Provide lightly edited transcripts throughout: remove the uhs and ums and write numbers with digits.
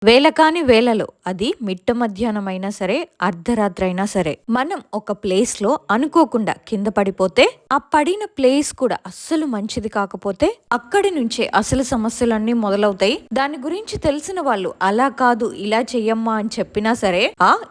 వేళకాని వేళలో అది మిట్ట మధ్యాహ్నం అయినా సరే, అర్ధరాత్రి అయినా సరే, మనం ఒక ప్లేస్ లో అనుకోకుండా కింద పడిపోతే ఆ పడిన ప్లేస్ కూడా అస్సలు మంచిది కాకపోతే అక్కడి నుంచే అసలు సమస్యలన్నీ మొదలవుతాయి. దాని గురించి తెలిసిన వాళ్ళు అలా కాదు ఇలా చెయ్యమ్మా అని చెప్పినా సరే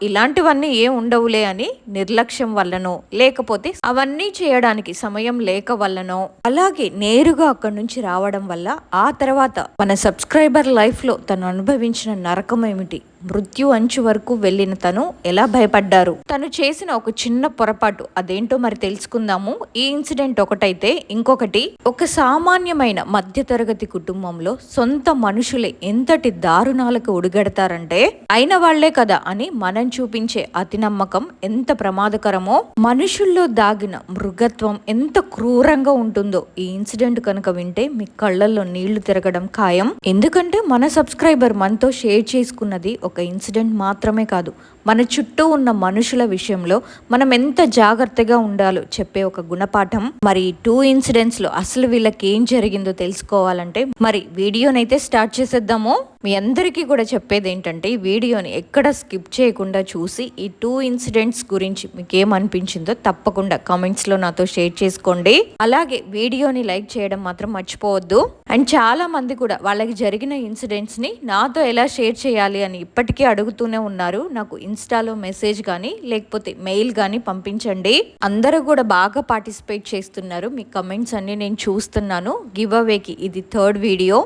ఇలాంటివన్నీ ఏం ఉండవులే అని నిర్లక్ష్యం వల్లనో లేకపోతే అవన్నీ చేయడానికి సమయం లేక వల్లనో అలాగే నేరుగా అక్కడి నుంచి రావడం వల్ల ఆ తర్వాత మన సబ్స్క్రైబర్ లైఫ్ లో తను అనుభవించిన నరకం ఏమిటి, మృత్యు అంచు వరకు వెళ్ళిన తను ఎలా భయపడ్డారు, తను చేసిన ఒక చిన్న పొరపాటు అదేంటో మరి తెలుసుకుందాము. ఈ ఇన్సిడెంట్ ఒకటైతే ఇంకొకటి, ఒక సామాన్యమైన మధ్యతరగతి కుటుంబంలో సొంత మనుషులే ఎంతటి దారుణాలకు ఉడిగడతారంటే అయిన వాళ్లే కదా అని మనం చూపించే అతి నమ్మకం ఎంత ప్రమాదకరమో, మనుషుల్లో దాగిన మృగత్వం ఎంత క్రూరంగా ఉంటుందో ఈ ఇన్సిడెంట్ కనుక వింటే మీ కళ్ళల్లో నీళ్లు తిరగడం ఖాయం. ఎందుకంటే మన సబ్స్క్రైబర్ మనతో షేర్ చేసుకున్నది ఒక ఇన్సిడెంట్ మాత్రమే కాదు, మన చుట్టూ ఉన్న మనుషుల విషయంలో మనం ఎంత జాగ్రత్తగా ఉండాలో చెప్పే ఒక గుణపాఠం. మరి 2 ఇన్సిడెంట్స్ లో అసలు వీళ్ళకి ఏం జరిగిందో తెలుసుకోవాలంటే మరి వీడియోనైతే స్టార్ట్ చేసేద్దాము. మీ అందరికీ కూడా చెప్పేది ఏంటంటే ఈ వీడియోని ఎక్కడ స్కిప్ చేయకుండా చూసి ఈ 2 ఇన్సిడెంట్స్ గురించి మీకు ఏమనిపించిందో తప్పకుండా కామెంట్స్ లో నాతో షేర్ చేసుకోండి. అలాగే వీడియోని లైక్ చేయడం మాత్రం మర్చిపోవద్దు. అండ్ చాలా మంది కూడా వాళ్ళకి జరిగిన ఇన్సిడెంట్స్ ని నాతో ఎలా షేర్ చేయాలి అని ఇప్పటికీ అడుగుతూనే ఉన్నారు. నాకు ఇన్స్టాలో మెసేజ్ కానీ లేకపోతే మెయిల్ కానీ పంపించండి. అందరూ కూడా బాగా పార్టిసిపేట్ చేస్తున్నారు. మీ కమెంట్స్ అన్ని నేను చూస్తున్నాను. గివ్ అవేకి ఇది 3rd వీడియో.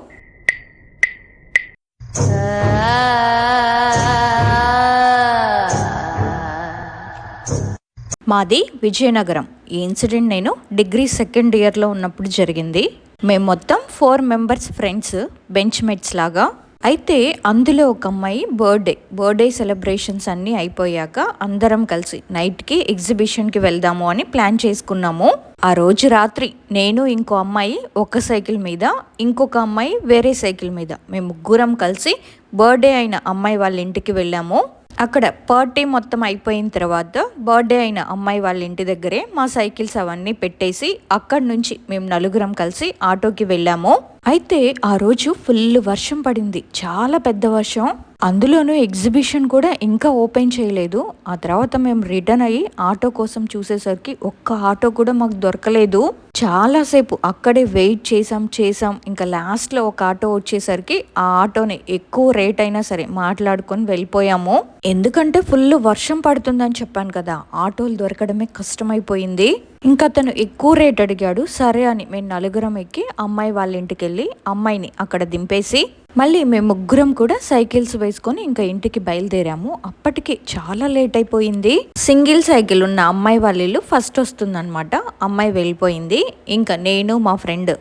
మాది విజయనగరం. ఈ ఇన్సిడెంట్ నేను డిగ్రీ 2nd ఇయర్లో ఉన్నప్పుడు జరిగింది. మేము మొత్తం 4 మెంబర్స్ ఫ్రెండ్స్, బెంచ్ మేట్స్ లాగా. అయితే అందులో ఒక అమ్మాయి బర్త్డే సెలబ్రేషన్స్ అన్నీ అయిపోయాక అందరం కలిసి నైట్కి ఎగ్జిబిషన్కి వెళ్దాము అని ప్లాన్ చేసుకున్నాము. ఆ రోజు రాత్రి నేను ఇంకో అమ్మాయి ఒక సైకిల్ మీద, ఇంకొక అమ్మాయి వేరే సైకిల్ మీద, మేము ముగ్గురం కలిసి బర్త్డే అయిన అమ్మాయి వాళ్ళ ఇంటికి వెళ్ళాము. అక్కడ పార్టీ మొత్తం అయిపోయిన తర్వాత బర్త్డే అయిన అమ్మాయి వాళ్ళ ఇంటి దగ్గరే మా సైకిల్స్ అవన్నీ పెట్టేసి అక్కడి నుంచి మేము నలుగురం కలిసి ఆటోకి వెళ్ళాము. అయితే ఆ రోజు ఫుల్ వర్షం పడింది, చాలా పెద్ద వర్షం. అందులోనూ ఎగ్జిబిషన్ కూడా ఇంకా ఓపెన్ చేయలేదు. ఆ తర్వాత మేము రిటర్న్ అయ్యి ఆటో కోసం చూసేసరికి ఒక్క ఆటో కూడా మాకు దొరకలేదు. చాలాసేపు అక్కడే వెయిట్ చేసాం. ఇంకా లాస్ట్లో ఒక ఆటో వచ్చేసరికి ఆ ఆటోని ఎక్కువ రేట్ అయినా సరే మాట్లాడుకొని వెళ్ళిపోయాము. ఎందుకంటే ఫుల్ వర్షం పడుతుందని చెప్పాను కదా, ఆటోలు దొరకడమే కష్టమైపోయింది. ఇంకా అతను ఎక్కువ రేట్ అడిగాడు. సరే అని మేము నలుగురం ఎక్కి అమ్మాయి వాళ్ళ ఇంటికి వెళ్ళి అమ్మాయిని అక్కడ దింపేసి మళ్ళీ మేము ముగ్గురం కూడా సైకిల్స్ వేసుకొని ఇంకా ఇంటికి బయలుదేరాము. అప్పటికి చాలా లేట్ అయిపోయింది. సింగిల్ సైకిల్ ఉన్న అమ్మాయి వాళ్ళ ఇల్లు ఫస్ట్ వస్తుందన్నమాట. అమ్మాయి వెళ్ళిపోయింది. ఇంకా నేను మా ఫ్రెండ్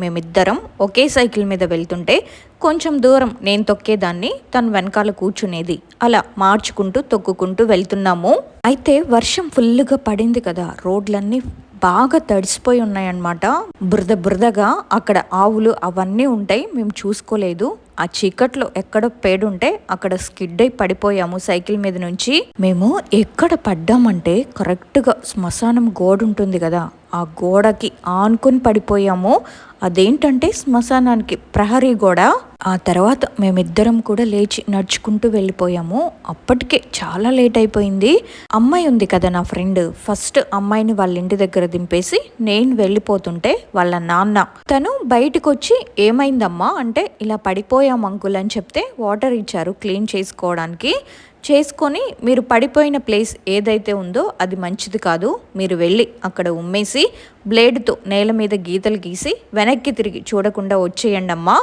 మేమిద్దరం ఒకే సైకిల్ మీద వెళ్తుంటే కొంచెం దూరం నేను తొక్కేదాన్ని, తను వెనకాల కూర్చునేది. అలా మార్చుకుంటూ తొక్కుకుంటూ వెళ్తున్నాము. అయితే వర్షం ఫుల్గా పడింది కదా, రోడ్లన్నీ బాగా తడిసిపోయి ఉన్నాయన్నమాట. బురదగా అక్కడ ఆవులు అవన్నీ ఉంటాయి. మేము చూసుకోలేదు. ఆ చీకట్లో ఎక్కడో పేడుంటే అక్కడ స్కిడ్ అయి పడిపోయాము సైకిల్ మీద నుంచి. మేము ఎక్కడ పడ్డామంటే కరెక్ట్గా శ్మశానం గోడ ఉంటుంది కదా, ఆ గోడకి ఆనుకొని పడిపోయాము. అదేంటంటే శ్మశానానికి ప్రహరీ గోడ. ఆ తర్వాత మేమిద్దరం కూడా లేచి నడుచుకుంటూ వెళ్ళిపోయాము. అప్పటికే చాలా లేట్ అయిపోయింది. అమ్మాయి ఉంది కదా నా ఫ్రెండ్, ఫస్ట్ అమ్మాయిని వాళ్ళ ఇంటి దగ్గర దింపేసి నేను వెళ్ళిపోతుంటే వాళ్ళ నాన్న తను బయటకు వచ్చి ఏమైందమ్మా అంటే ఇలా పడిపోయాం అంకుల్ అని చెప్తే వాటర్ ఇచ్చారు క్లీన్ చేసుకొని మీరు పడిపోయిన ప్లేస్ ఏదైతే ఉందో అది మంచిది కాదు, మీరు వెళ్ళి అక్కడ ఉమ్మేసి బ్లేడ్తో నేల మీద గీతలు గీసి వెనక్కి తిరిగి చూడకుండా వచ్చేయండి అమ్మా,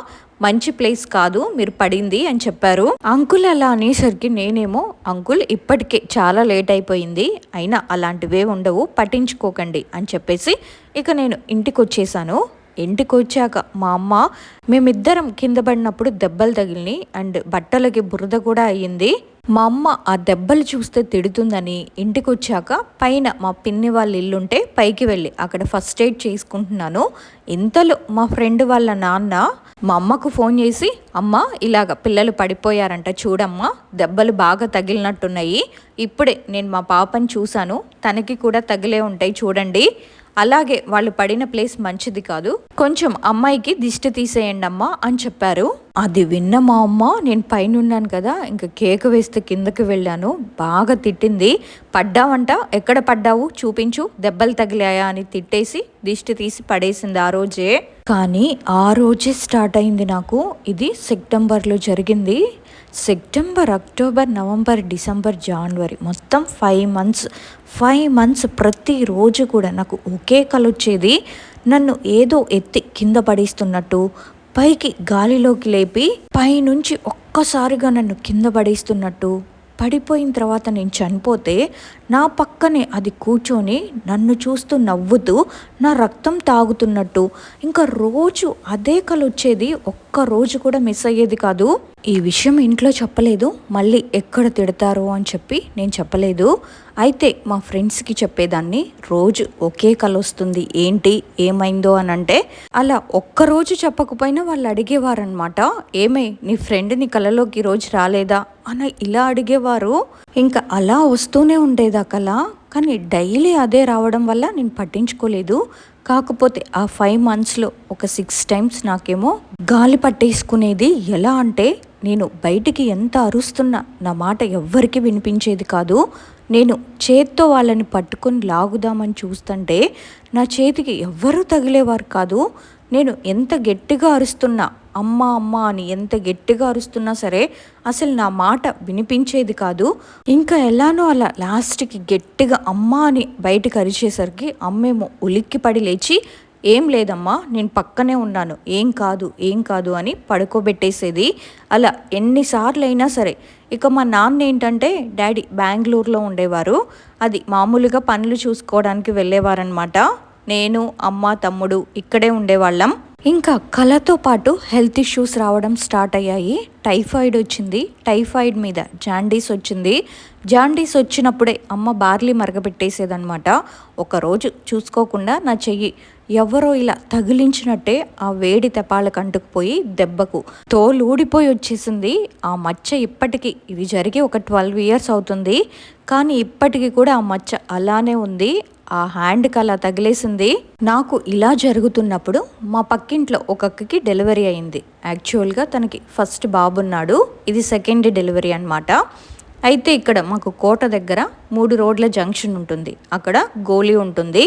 మంచి ప్లేస్ కాదు మీరు పడింది అని చెప్పారు. అంకుల్ అలా అనేసరికి నేనేమో అంకుల్ ఇప్పటికే చాలా లేట్ అయిపోయింది, అయినా అలాంటివే ఉండవు పట్టించుకోకండి అని చెప్పేసి ఇక నేను ఇంటికి వచ్చేసాను. ఇంటికి వచ్చాక మా అమ్మ మేమిద్దరం కింద పడినప్పుడు దెబ్బలు తగిలినాయి అండ్ బట్టలకి బురద కూడా అయ్యింది. మా అమ్మ ఆ దెబ్బలు చూస్తే తిడుతుందని ఇంటికి వచ్చాక పైన మా పిన్ని వాళ్ళ ఇల్లుంటే పైకి వెళ్ళి అక్కడ ఫస్ట్ ఎయిడ్ చేసుకుంటున్నాను. ఇంతలో మా ఫ్రెండ్ వాళ్ళ నాన్న మా అమ్మకు ఫోన్ చేసి, అమ్మ ఇలాగ పిల్లలు పడిపోయారంట చూడమ్మా, దెబ్బలు బాగా తగిలినట్టున్నాయి, ఇప్పుడే నేను మా పాపని చూశాను, తనకి కూడా తగిలే ఉంటాయి చూడండి, అలాగే వాళ్ళు పడిన ప్లేస్ మంచిది కాదు, కొంచెం అమ్మాయికి దిష్టి తీసేయండి అమ్మా అని చెప్పారు. అది విన్న మా అమ్మ, నేను పైన ఉన్నాను కదా, ఇంకా కేక వేస్తే కిందకి వెళ్ళాను, బాగా తిట్టింది. పడ్డావంట, ఎక్కడ పడ్డావు చూపించు, దెబ్బలు తగిలాయా అని తిట్టేసి దిష్టి తీసి పడేసింది ఆ రోజే. కానీ ఆ రోజే స్టార్ట్ అయింది నాకు. ఇది సెప్టెంబర్లో జరిగింది. సెప్టెంబర్, అక్టోబర్, నవంబర్, డిసెంబర్, జనవరి, మొత్తం 5 మంత్స్ ప్రతిరోజు కూడా నాకు ఒకే కల వచ్చేది. నన్ను ఏదో ఎత్తి కింద పడేస్తున్నట్టు, పైకి గాలిలోకి లేపి పైనుంచి ఒక్కసారిగా నన్ను కింద పడేస్తున్నట్టు, పడిపోయిన తర్వాత నేను చనిపోతే నా పక్కనే అది కూర్చొని నన్ను చూస్తూ నవ్వుతూ నా రక్తం తాగుతున్నట్టు, ఇంకా రోజు అదే కల వచ్చేది. ఒక్క రోజు కూడా మిస్ అయ్యేది కాదు. ఈ విషయం ఇంట్లో చెప్పలేదు, మళ్ళీ ఎక్కడ తిడతారో అని చెప్పి నేను చెప్పలేదు. అయితే మా ఫ్రెండ్స్కి చెప్పేదాన్ని, రోజు ఒకే కల వస్తుంది, ఏంటి ఏమైందో అని అంటే, అలా ఒక్కరోజు చెప్పకపోయినా వాళ్ళు అడిగేవారనమాట, ఏమే నీ ఫ్రెండ్ నీ కలలోకి రోజు రాలేదా అని ఇలా అడిగేవారు. ఇంకా అలా వస్తూనే ఉండేది ఆ కల. కానీ డైలీ అదే రావడం వల్ల నేను పట్టించుకోలేదు. కాకపోతే ఆ 5 మంత్స్లో ఒక 6 టైమ్స్ నాకేమో గాలి పట్టేసుకునేది. ఎలా అంటే, నేను బయటికి ఎంత అరుస్తున్నా నా మాట ఎవ్వరికి వినిపించేది కాదు. నేను చేత్తో వాళ్ళని పట్టుకొని లాగుదామని చూస్తుంటే నా చేతికి ఎవ్వరూ తగిలేవారు కాదు. నేను ఎంత గట్టిగా అరుస్తున్నా, అమ్మ అమ్మ అని ఎంత గట్టిగా అరుస్తున్నా సరే అసలు నా మాట వినిపించేది కాదు. ఇంకా ఎలానో అలా లాస్ట్కి గట్టిగా అమ్మ అని బయటకు అరిచేసరికి అమ్మేమో ఉలిక్కి పడి లేచి, ఏం లేదమ్మా నేను పక్కనే ఉన్నాను, ఏం కాదు అని పడుకోబెట్టేసేది. అలా ఎన్నిసార్లు అయినా సరే. ఇక మా నాన్న ఏంటంటే, డాడీ బెంగళూరులో ఉండేవారు, అది మామూలుగా పనులు చూసుకోవడానికి వెళ్ళేవారనమాట. నేను అమ్మ తమ్ముడు ఇక్కడే ఉండేవాళ్ళం. ఇంకా కళతో పాటు హెల్త్ ఇష్యూస్ రావడం స్టార్ట్ అయ్యాయి. టైఫాయిడ్ వచ్చింది, టైఫాయిడ్ మీద జాండీస్ వచ్చింది. జాండీస్ వచ్చినప్పుడే అమ్మ బార్లీ మరగబెట్టేసేదనమాట. ఒకరోజు చూసుకోకుండా నా చెయ్యి ఎవరో ఇలా తగిలించినట్టే ఆ వేడి తెపాలకు అంటుకుపోయి దెబ్బకు తోలు ఊడిపోయి వచ్చేసింది. ఆ మచ్చ ఇప్పటికీ, ఇది జరిగి ఒక 12 years అవుతుంది, కానీ ఇప్పటికీ కూడా ఆ మచ్చ అలానే ఉంది. ఆ హ్యాండ్కి అలా తగిలేసింది. నాకు ఇలా జరుగుతున్నప్పుడు మా పక్కింట్లో ఒక అక్కకి డెలివరీ అయింది. యాక్చువల్గా తనకి ఫస్ట్ బాబున్నాడు, ఇది సెకండ్ డెలివరీ అనమాట. అయితే ఇక్కడ మాకు కోట దగ్గర 3 రోడ్ల జంక్షన్ ఉంటుంది, అక్కడ గోలీ ఉంటుంది.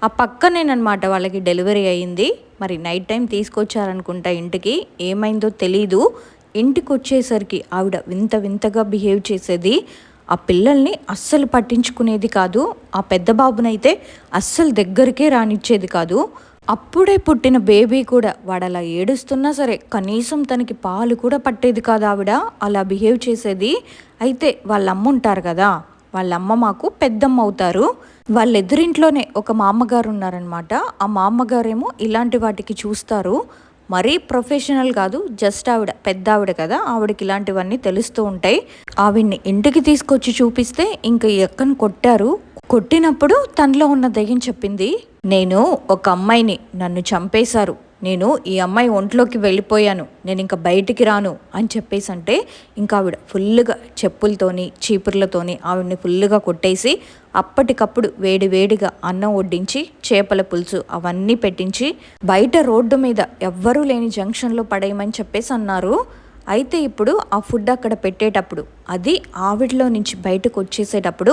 ఆ పక్కనేనమాట వాళ్ళకి డెలివరీ అయ్యింది. మరి నైట్ టైం తీసుకొచ్చారనుకుంటా ఇంటికి, ఏమైందో తెలీదు. ఇంటికి వచ్చేసరికి ఆవిడ వింతగా బిహేవ్ చేసేది. ఆ పిల్లల్ని అస్సలు పట్టించుకునేది కాదు. ఆ పెద్ద బాబునైతే అస్సలు దగ్గరికే రానిచ్చేది కాదు. అప్పుడే పుట్టిన బేబీ కూడా వాడు అలా ఏడుస్తున్నా సరే కనీసం తనకి పాలు కూడా పట్టేది కాదు ఆవిడ, అలా బిహేవ్ చేసేది. అయితే వాళ్ళమ్మ ఉంటారు కదా, వాళ్ళమ్మ మాకు పెద్దమ్మ అవుతారు. వాళ్ళ ఎదురింట్లోనే ఒక మామగారు ఉన్నారనమాట. ఆ మామగారేమో ఇలాంటి వాటికి చూస్తారు. మరీ ప్రొఫెషనల్ కాదు, జస్ట్ ఆవిడ పెద్ద ఆవిడ కదా, ఆవిడకి ఇలాంటివన్నీ తెలుస్తూ ఉంటాయి. ఆవిడ్ని ఇంటికి తీసుకొచ్చి చూపిస్తే ఇంకా ఈ అక్కను కొట్టారు. కొట్టినప్పుడు తనలో ఉన్న దయ్యం చెప్పింది, నేను ఒక అమ్మాయిని, నన్ను చంపేశారు, నేను ఈ అమ్మాయి ఒంట్లోకి వెళ్ళిపోయాను, నేను ఇంకా బయటికి రాను అని చెప్పేసి అంటే, ఇంకా ఆవిడ ఫుల్గా చెప్పులతోని చీపుర్లతోని ఆవిడని ఫుల్గా కొట్టేసి అప్పటికప్పుడు వేడిగా అన్నం వడ్డించి చేపల పులుసు అవన్నీ పెట్టించి బయట రోడ్డు మీద ఎవ్వరూ లేని జంక్షన్లో పడేయమని చెప్పేసి అన్నారు. అయితే ఇప్పుడు ఆ ఫుడ్ అక్కడ పెట్టేటప్పుడు, అది ఆవిడలో నుంచి బయటకు వచ్చేసేటప్పుడు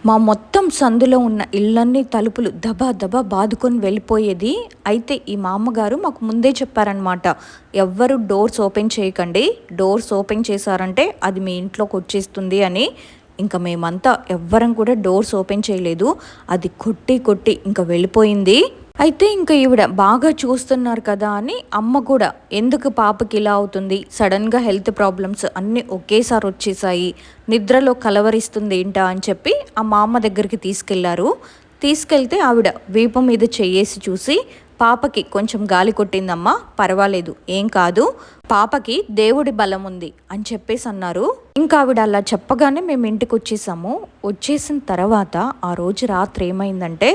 మా మొత్తం సందులో ఉన్న ఇళ్ళన్నీ తలుపులు దబా బాదుకొని వెళ్ళిపోయేది. అయితే ఈ మా అమ్మగారు మాకు ముందే చెప్పారనమాట, ఎవ్వరు డోర్స్ ఓపెన్ చేయకండి, డోర్స్ ఓపెన్ చేశారంటే అది మీ ఇంట్లోకి వచ్చేస్తుంది అని. ఇంకా మేమంతా ఎవ్వరం కూడా డోర్స్ ఓపెన్ చేయలేదు. అది కొట్టి ఇంకా వెళ్ళిపోయింది. అయితే ఇంకా ఈవిడ బాగా చూస్తున్నారు కదా అని అమ్మ కూడా, ఎందుకు పాపకి ఇలా అవుతుంది, సడన్గా హెల్త్ ప్రాబ్లమ్స్ అన్నీ ఒకేసారి వచ్చేసాయి, నిద్రలో కలవరిస్తుంది ఏంటా అని చెప్పి ఆ మా అమ్మ దగ్గరికి తీసుకెళ్లారు. తీసుకెళ్తే ఆవిడ వీపు మీద చెయ్యేసి చూసి, పాపకి కొంచెం గాలి కొట్టిందమ్మా, పర్వాలేదు, ఏం కాదు, పాపకి దేవుడి బలం ఉంది అని చెప్పేసి అన్నారు. ఇంకా ఆవిడ అలా చెప్పగానే మేము ఇంటికి వచ్చేసాము. వచ్చేసిన తర్వాత ఆ రోజు రాత్రి ఏమైందంటే,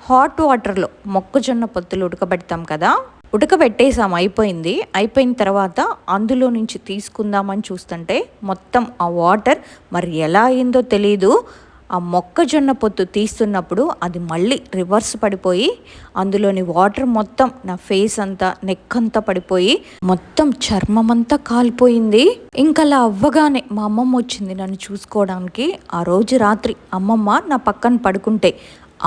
హాట్ వాటర్లో మొక్కజొన్న పొత్తులు ఉడకబెడతాం కదా, ఉడకబెట్టేసాం, అయిపోయిన తర్వాత అందులో నుంచి తీసుకుందామని చూస్తుంటే మొత్తం ఆ వాటర్ మరి ఎలా అయిందో తెలీదు, ఆ మొక్కజొన్న పొత్తు తీస్తున్నప్పుడు అది మళ్ళీ రివర్స్ పడిపోయి అందులోని వాటర్ మొత్తం నా ఫేస్ అంతా నెక్ అంతా పడిపోయి మొత్తం చర్మం అంతా కాలిపోయింది. ఇంకా అలా అవ్వగానే మా అమ్మమ్మ వచ్చింది నన్ను చూసుకోవడానికి. ఆ రోజు రాత్రి అమ్మమ్మ నా పక్కన పడుకుంటే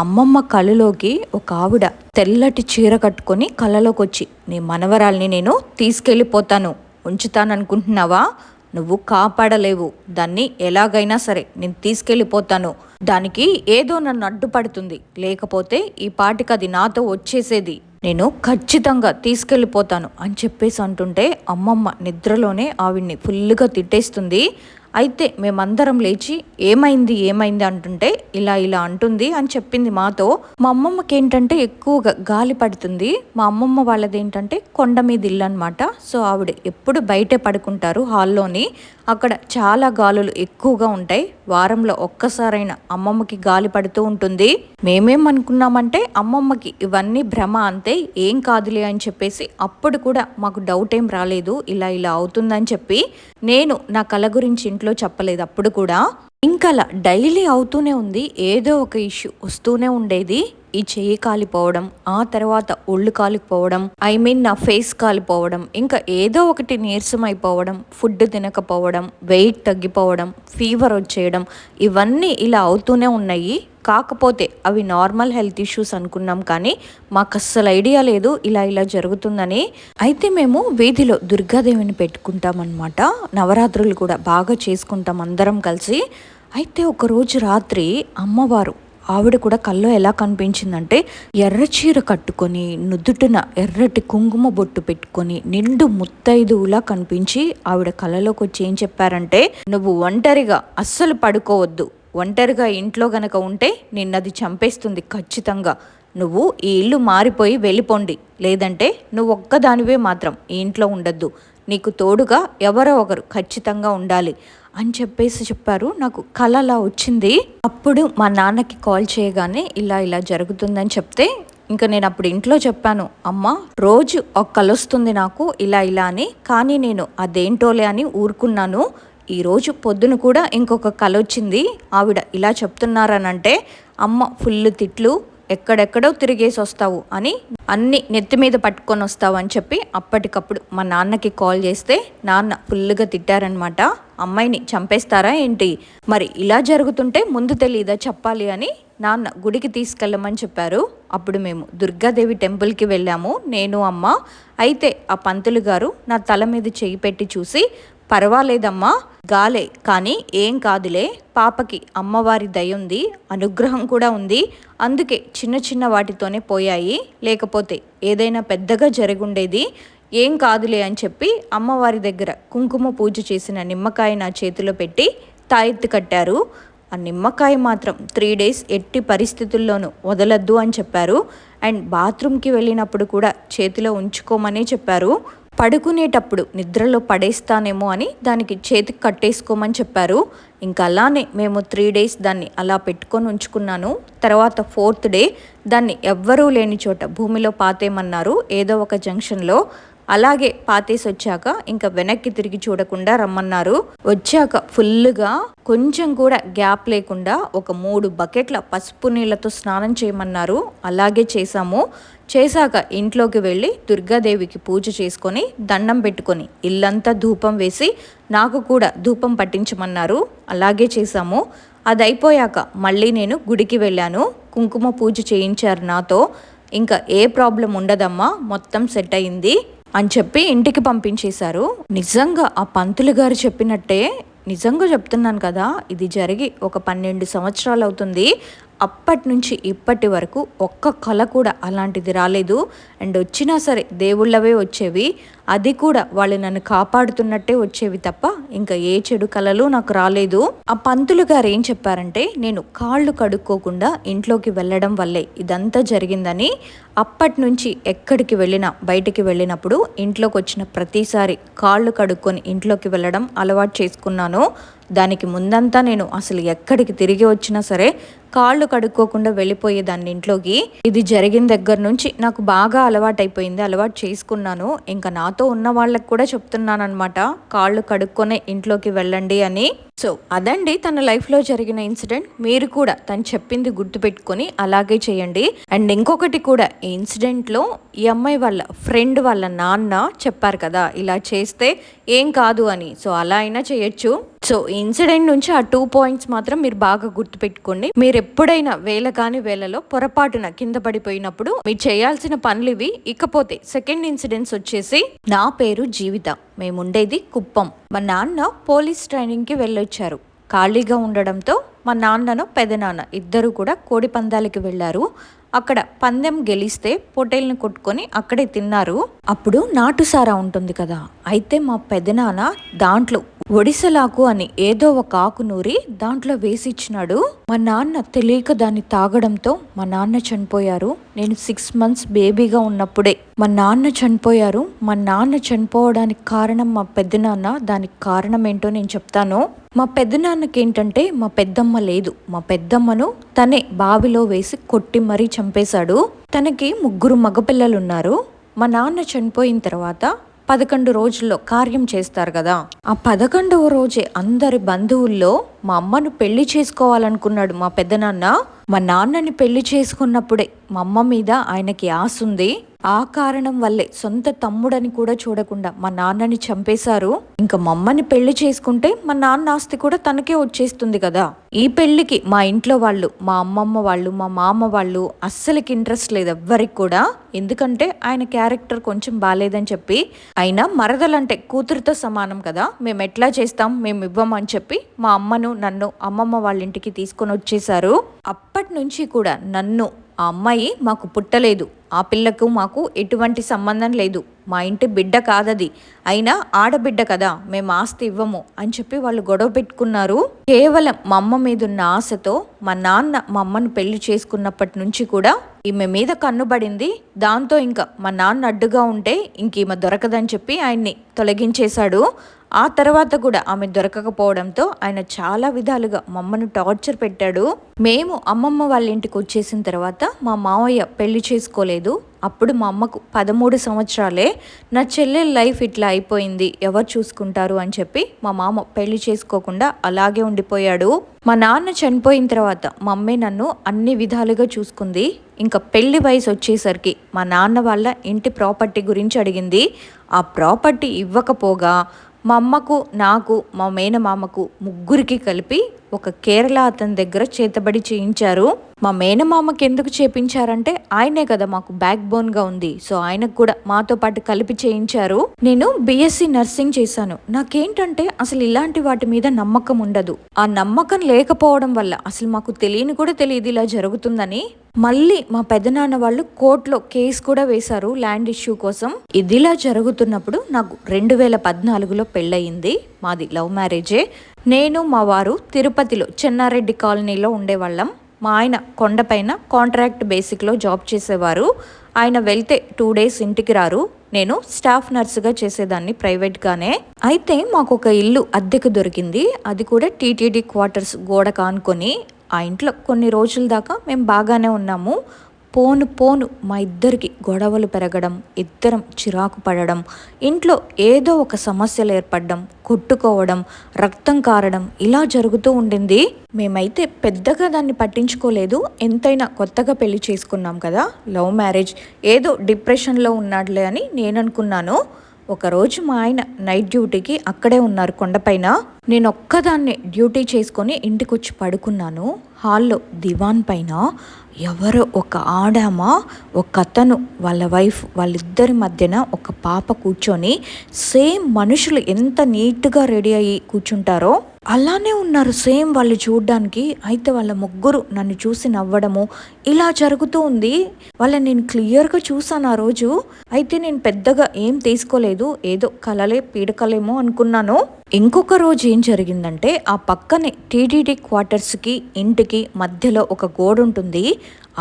అమ్మమ్మ కళ్ళలోకి ఒక ఆవిడ తెల్లటి చీర కట్టుకొని కళ్ళలోకి వచ్చి, నీ మనవరాల్ని నేను తీసుకెళ్ళిపోతాను, ఉంచుతాననుకుంటున్నావా? నువ్వు కాపాడలేవు దాన్ని, ఎలాగైనా సరే నేను తీసుకెళ్ళిపోతాను, దానికి ఏదో నన్ను అడ్డుపడుతుంది, లేకపోతే ఈ పాటికి అది నాతో వచ్చేసేది, నేను ఖచ్చితంగా తీసుకెళ్ళిపోతాను అని చెప్పేసి అంటుంటే అమ్మమ్మ నిద్రలోనే ఆవిడ్ని ఫుల్గా తిట్టేస్తుంది. అయితే మేమందరం లేచి ఏమైంది ఏమైంది అంటుంటే ఇలా ఇలా అంటుంది అని చెప్పింది మాతో. మా అమ్మమ్మకి ఏంటంటే ఎక్కువగా గాలి పడుతుంది. మా అమ్మమ్మ వాళ్ళది ఏంటంటే కొండ మీద ఇల్లు అనమాట. సో ఆవిడ ఎప్పుడు బయటే పడుకుంటారు హాల్లోని. అక్కడ చాలా గాలులు ఎక్కువగా ఉంటాయి. వారంలో ఒక్కసారైనా అమ్మమ్మకి గాలి పడుతూ ఉంటుంది. మేమేమనుకున్నామంటే అమ్మమ్మకి ఇవన్నీ భ్రమ అంతే, ఏం కాదులే అని చెప్పేసి అప్పుడు కూడా మాకు డౌట్ ఏం రాలేదు ఇలా ఇలా అవుతుందని చెప్పి. నేను నా కళ గురించి ఇంట్లో చెప్పలేదు అప్పుడు కూడా. ఇంకా అలా డైలీ అవుతూనే ఉంది, ఏదో ఒక ఇష్యూ వస్తూనే ఉండేది. ఈ చెయ్యి కాలిపోవడం, ఆ తర్వాత ఒళ్ళు కాలిపోవడం, నా ఫేస్ కాలిపోవడం, ఇంకా ఏదో ఒకటి నీరసం అయిపోవడం, ఫుడ్ తినకపోవడం, వెయిట్ తగ్గిపోవడం, ఫీవర్ వచ్చేయడం, ఇవన్నీ ఇలా అవుతూనే ఉన్నాయి. కాకపోతే అవి నార్మల్ హెల్త్ ఇష్యూస్ అనుకున్నాం, కానీ మాకు అస్సలు ఐడియా లేదు ఇలా ఇలా జరుగుతుందని. అయితే మేము వీధిలో దుర్గాదేవిని పెట్టుకుంటామన్నమాట. నవరాత్రులు కూడా బాగా చేసుకుంటాం అందరం కలిసి. అయితే ఒకరోజు రాత్రి అమ్మవారు ఆవిడ కూడా కల్లో ఎలా కనిపించిందంటే, ఎర్ర చీర కట్టుకొని నుదుటిన ఎర్రటి కుంకుమ బొట్టు పెట్టుకొని నిండు ముత్తైదువులా కనిపించి ఆవిడ కళ్ళలోకి వచ్చి ఏం చెప్పారంటే, నువ్వు ఒంటరిగా అస్సలు పడుకోవద్దు, ఒంటరిగా ఇంట్లో గనక ఉంటే నిన్నది చంపేస్తుంది ఖచ్చితంగా, నువ్వు ఈ ఇల్లు మారిపోయి వెళ్ళిపోండి, లేదంటే నువ్వు ఒక్కదానివే మాత్రం ఈ ఇంట్లో ఉండద్దు, నీకు తోడుగా ఎవరో ఒకరు ఖచ్చితంగా ఉండాలి అని చెప్పేసి చెప్పారు. నాకు కళ అలా వచ్చింది. అప్పుడు మా నాన్నకి కాల్ చేయగానే ఇలా ఇలా జరుగుతుందని చెప్తే ఇంకా నేను అప్పుడు ఇంట్లో చెప్పాను, అమ్మ రోజు ఒక కళ వస్తుంది నాకు ఇలా ఇలా అని, కానీ నేను అదేంటోలే అని ఊరుకున్నాను. ఈరోజు పొద్దున కూడా ఇంకొక కళ వచ్చింది, ఆవిడ ఇలా చెప్తున్నారనంటే అమ్మ ఫుల్ తిట్లు, ఎక్కడెక్కడో తిరిగేసి వస్తావు అని, అన్ని నెత్తి మీద పట్టుకొని వస్తావు అని చెప్పి అప్పటికప్పుడు మా నాన్నకి కాల్ చేస్తే నాన్న ఫుల్గా తిట్టారనమాట. అమ్మాయిని చంపేస్తారా ఏంటి, మరి ఇలా జరుగుతుంటే ముందు తెలీదా చెప్పాలి అని నాన్న గుడికి తీసుకెళ్ళమని చెప్పారు. అప్పుడు మేము దుర్గాదేవి టెంపుల్కి వెళ్ళాము నేను అమ్మ. అయితే ఆ పంతులు గారు నా తల మీద చెయ్యి పెట్టి చూసి, పర్వాలేదమ్మా గాలే కానీ ఏం కాదులే, పాపకి అమ్మవారి దయ ఉంది, అనుగ్రహం కూడా ఉంది, అందుకే చిన్న చిన్న వాటితోనే పోయాయి, లేకపోతే ఏదైనా పెద్దగా జరుగుండేది, ఏం కాదులే అని చెప్పి అమ్మవారి దగ్గర కుంకుమ పూజ చేసిన నిమ్మకాయ నా చేతిలో పెట్టి తాయెత్తు కట్టారు. ఆ నిమ్మకాయ మాత్రం 3 days ఎట్టి పరిస్థితుల్లోనూ వదలద్దు అని చెప్పారు. అండ్ బాత్రూమ్కి వెళ్ళినప్పుడు కూడా చేతిలో ఉంచుకోమని చెప్పారు. పడుకునేటప్పుడు నిద్రలో పడేస్తానేమో అని దానికి చేతికి కట్టేసుకోమని చెప్పారు. ఇంకా అలానే మేము 3 days దాన్ని అలా పెట్టుకొని ఉంచుకున్నాను. తర్వాత 4th day దాన్ని ఎవ్వరూ లేని చోట భూమిలో పాతేయమన్నారు ఏదో ఒక జంక్షన్లో. అలాగే పాతేసి వచ్చాక ఇంకా వెనక్కి తిరిగి చూడకుండా రమ్మన్నారు. వచ్చాక ఫుల్గా కొంచెం కూడా గ్యాప్ లేకుండా ఒక 3 buckets పసుపు నీళ్ళతో స్నానం చేయమన్నారు. అలాగే చేశాము. చేశాక ఇంట్లోకి వెళ్ళి దుర్గాదేవికి పూజ చేసుకొని దండం పెట్టుకొని ఇల్లంతా ధూపం వేసి నాకు కూడా ధూపం పట్టించమన్నారు. అలాగే చేశాము. అది అయిపోయాక మళ్ళీ నేను గుడికి వెళ్ళాను. కుంకుమ పూజ చేయించారు నాతో. ఇంకా ఏ ప్రాబ్లం ఉండదమ్మా, మొత్తం సెట్ అయింది అని చెప్పి ఇంటికి పంపించేశారు. నిజంగా ఆ పంతులు గారు చెప్పినట్టే, నిజంగా చెప్తున్నాను కదా, ఇది జరిగి ఒక 12 సంవత్సరాలు అవుతుంది. అప్పటి నుంచి ఇప్పటి వరకు ఒక్క కళ కూడా అలాంటిది రాలేదు. అండ్ వచ్చినా సరే దేవుళ్ళవే వచ్చేవి, అది కూడా వాళ్ళు నన్ను కాపాడుతున్నట్టే వచ్చేవి తప్ప ఇంకా ఏ చెడు కళలు నాకు రాలేదు. ఆ పంతులు గారు ఏం చెప్పారంటే, నేను కాళ్ళు కడుక్కోకుండా ఇంట్లోకి వెళ్ళడం వల్లే ఇదంతా జరిగిందని. అప్పటి నుంచి ఎక్కడికి వెళ్ళినా బయటికి వెళ్ళినప్పుడు ఇంట్లోకి వచ్చిన ప్రతిసారి కాళ్ళు కడుక్కొని ఇంట్లోకి వెళ్ళడం అలవాటు చేసుకున్నాను. దానికి ముందంతా నేను అసలు ఎక్కడికి తిరిగి వచ్చినా సరే కాళ్ళు కడుక్కోకుండా వెళ్ళిపోయేదాన్ని ఇంట్లోకి. ఇది జరిగిన దగ్గర నుంచి నాకు బాగా అలవాటైపోయింది, అలవాటు చేసుకున్నాను. ఇంకా నాతో ఉన్న వాళ్ళకి కూడా చెప్తున్నాను అనమాట, కాళ్ళు కడుక్కొనే ఇంట్లోకి వెళ్ళండి అని. సో అదండి తన లైఫ్లో జరిగిన ఇన్సిడెంట్. మీరు కూడా తను చెప్పింది గుర్తుపెట్టుకొని అలాగే చేయండి. అండ్ ఇంకొకటి కూడా, ఈ ఇన్సిడెంట్లో ఈ అమ్మాయి వాళ్ళ ఫ్రెండ్ వాళ్ళ నాన్న చెప్పారు కదా ఇలా చేస్తే ఏం కాదు అని. సో అలా అయినా చేయొచ్చు. సో ఈ ఇన్సిడెంట్ నుంచి ఆ 2 పాయింట్స్ మాత్రం మీరు బాగా గుర్తుపెట్టుకోండి. మీరు ఎప్పుడైనా వేళ కాని వేళలో పొరపాటున కింద పడిపోయినప్పుడు మీరు చేయాల్సిన పనులు ఇవి. ఇకపోతే సెకండ్ ఇన్సిడెంట్స్ వచ్చేసి, నా పేరు జీవిత, మేముండేది కుప్పం. మా నాన్న పోలీస్ ట్రైనింగ్కి వెళ్ళొచ్చారు. ఖాళీగా ఉండడంతో మా నాన్నను పెదనాన్న ఇద్దరు కూడా కోడి పందాలకి వెళ్ళారు. అక్కడ పందెం గెలిస్తే పొటేల్ని కొట్టుకొని అక్కడే తిన్నారు. అప్పుడు నాటుసారా ఉంటుంది కదా, అయితే మా పెదనాన్న దాంట్లో ఒడిసలాకు అని ఏదో ఒక ఆకు నూరి దాంట్లో వేసిచ్చినాడు. మా నాన్న తెలియక దాన్ని తాగడంతో మా నాన్న చనిపోయారు. నేను 6 months బేబీగా ఉన్నప్పుడే మా నాన్న చనిపోయారు. మా నాన్న చనిపోవడానికి కారణం మా పెద్దనాన్న. దానికి కారణం ఏంటో నేను చెప్తాను. మా పెద్దనాన్నకి ఏంటంటే మా పెద్దమ్మ లేదు. మా పెద్దమ్మను తనే బావిలో వేసి కొట్టి మరీ చంపేశాడు. తనకి 3 మగపిల్లలున్నారు. మా నాన్న చనిపోయిన తర్వాత 11 రోజుల్లో కార్యం చేస్తారు కదా, ఆ 11వ రోజే అందరి బంధువుల్లో మా అమ్మను పెళ్లి చేసుకోవాలనుకున్నాడు మా పెద్దనాన్న. మా నాన్నని పెళ్లి చేసుకున్నప్పుడే మా అమ్మ మీద ఆయనకి ఆశ ఉంది. ఆ కారణం వల్లే సొంత తమ్ముడని కూడా చూడకుండా మా నాన్నని చంపేశారు. ఇంకా మా అమ్మని పెళ్లి చేసుకుంటే మా నాన్న ఆస్తి కూడా తనకే వచ్చేస్తుంది కదా. ఈ పెళ్లికి మా ఇంట్లో వాళ్ళు, మా అమ్మమ్మ వాళ్ళు, మా మామ వాళ్ళు అస్సలకి ఇంట్రెస్ట్ లేదు ఎవ్వరికి కూడా. ఎందుకంటే ఆయన క్యారెక్టర్ కొంచెం బాగాలేదని చెప్పి, అయినా మరదలంటే కూతురుతో సమానం కదా, మేము ఎట్లా చేస్తాం, మేము ఇవ్వం అని చెప్పి మా అమ్మను నన్ను అమ్మమ్మ వాళ్ళ ఇంటికి తీసుకొని వచ్చేసారు. అప్పటి నుంచి కూడా నన్ను, ఆ అమ్మాయి మాకు పుట్టలేదు, ఆ పిల్లకు మాకు ఎటువంటి సంబంధం లేదు, మా ఇంటి బిడ్డ కాదది, అయినా ఆడబిడ్డ కదా, మేము ఆస్తి ఇవ్వము అని చెప్పి వాళ్ళు గొడవ పెట్టుకున్నారు. కేవలం మా అమ్మ మీద ఉన్న ఆశతో మా నాన్న మా అమ్మను పెళ్లి చేసుకున్నప్పటి నుంచి కూడా ఈమె మీద కన్నుబడింది. దాంతో ఇంకా మా నాన్న అడ్డుగా ఉంటే ఇంక ఈమె దొరకదని చెప్పి ఆయన్ని తొలగించేశాడు. ఆ తర్వాత కూడా ఆమె దొరకకపోవడంతో ఆయన చాలా విధాలుగా మా అమ్మను టార్చర్ పెట్టాడు. మేము అమ్మమ్మ వాళ్ళ ఇంటికి వచ్చేసిన తర్వాత మా మావయ్య పెళ్లి చేసుకోలేదు. అప్పుడు మా అమ్మకు 13 సంవత్సరాలే. నా చెల్లెల లైఫ్ ఇట్లా అయిపోయింది, ఎవరు చూసుకుంటారు అని చెప్పి మా మామ పెళ్లి చేసుకోకుండా అలాగే ఉండిపోయాడు. మా నాన్న చనిపోయిన తర్వాత మా అమ్మే నన్ను అన్ని విధాలుగా చూసుకుంది. ఇంకా పెళ్లి వయసు వచ్చేసరికి మా నాన్న వాళ్ళ ఇంటి ప్రాపర్టీ గురించి అడిగింది. ఆ ప్రాపర్టీ ఇవ్వకపోగా మా అమ్మకు, నాకు, మా మేనమామకు ముగ్గురికి కలిపి ఒక కేరళ అతని దగ్గర చేతబడి చేయించారు. మా మేనమామకి ఎందుకు చేపించారంటే ఆయనే కదా మాకు బ్యాక్ బోన్గా ఉంది. సో ఆయనకు కూడా మాతో పాటు కలిపి చేయించారు. నేను BSc నర్సింగ్ చేశాను. నాకేంటంటే అసలు ఇలాంటి వాటి మీద నమ్మకం ఉండదు. ఆ నమ్మకం లేకపోవడం వల్ల అసలు మాకు తెలియని కూడా తెలియదు ఇలా జరుగుతుందని. మళ్ళీ మా పెదనాన్న వాళ్ళు కోర్టులో కేసు కూడా వేశారు ల్యాండ్ ఇష్యూ కోసం. ఇదిలా జరుగుతున్నప్పుడు నాకు 2014లో పెళ్ళయింది. మాది లవ్ మ్యారేజే. నేను మా వారు తిరుపతిలో చెన్నారెడ్డి కాలనీలో ఉండేవాళ్ళం. మా ఆయన కొండపైన కాంట్రాక్ట్ బేసిక్లో జాబ్ చేసేవారు. ఆయన వెళ్తే 2 days ఇంటికి రారు. నేను స్టాఫ్ నర్సుగా చేసేదాన్ని ప్రైవేట్గానే. అయితే మాకు ఒక ఇల్లు అద్దెకు దొరికింది. అది కూడా TTD క్వార్టర్స్ గోడ కానుకొని. ఆ ఇంట్లో కొన్ని రోజుల దాకా మేము బాగానే ఉన్నాము. పోను పోను మా ఇద్దరికి గొడవలు పెరగడం, ఇద్దరం చిరాకు పడడం, ఇంట్లో ఏదో ఒక సమస్యలు ఏర్పడడం, కొట్టుకోవడం, రక్తం కారడం ఇలా జరుగుతూ ఉండింది. మేమైతే పెద్దగా దాన్ని పట్టించుకోలేదు. ఎంతైనా కొత్తగా పెళ్లి చేసుకున్నాం కదా, లవ్ మ్యారేజ్, ఏదో డిప్రెషన్లో ఉన్నాడులే అని నేను అనుకున్నాను. ఒకరోజు మా ఆయన నైట్ డ్యూటీకి అక్కడే ఉన్నారు కొండపైన. నేను ఒక్కదాన్ని డ్యూటీ చేసుకొని ఇంటికి వచ్చి పడుకున్నాను. హాల్లో దివాన్ పైన ఎవరో ఒక ఆడామ, ఒక అతను, వాళ్ళ వైఫ్, వాళ్ళిద్దరి మధ్యన ఒక పాప కూర్చొని సేమ్ మనుషులు ఎంత నీట్గా రెడీ అయ్యి కూర్చుంటారో అలానే ఉన్నారు సేమ్ వాళ్ళు చూడ్డానికి. అయితే వాళ్ళ ముగ్గురు నన్ను చూసి నవ్వడము ఇలా జరుగుతూ ఉంది. వాళ్ళని నేను క్లియర్గా చూసాను ఆ రోజు. అయితే నేను పెద్దగా ఏం తీసుకోలేదు, ఏదో కలలే పీడకలేమో అనుకున్నాను. ఇంకొక రోజు ఏం జరిగిందంటే, ఆ పక్కనే TTD క్వార్టర్స్కి ఇంటికి మధ్యలో ఒక గోడ ఉంటుంది.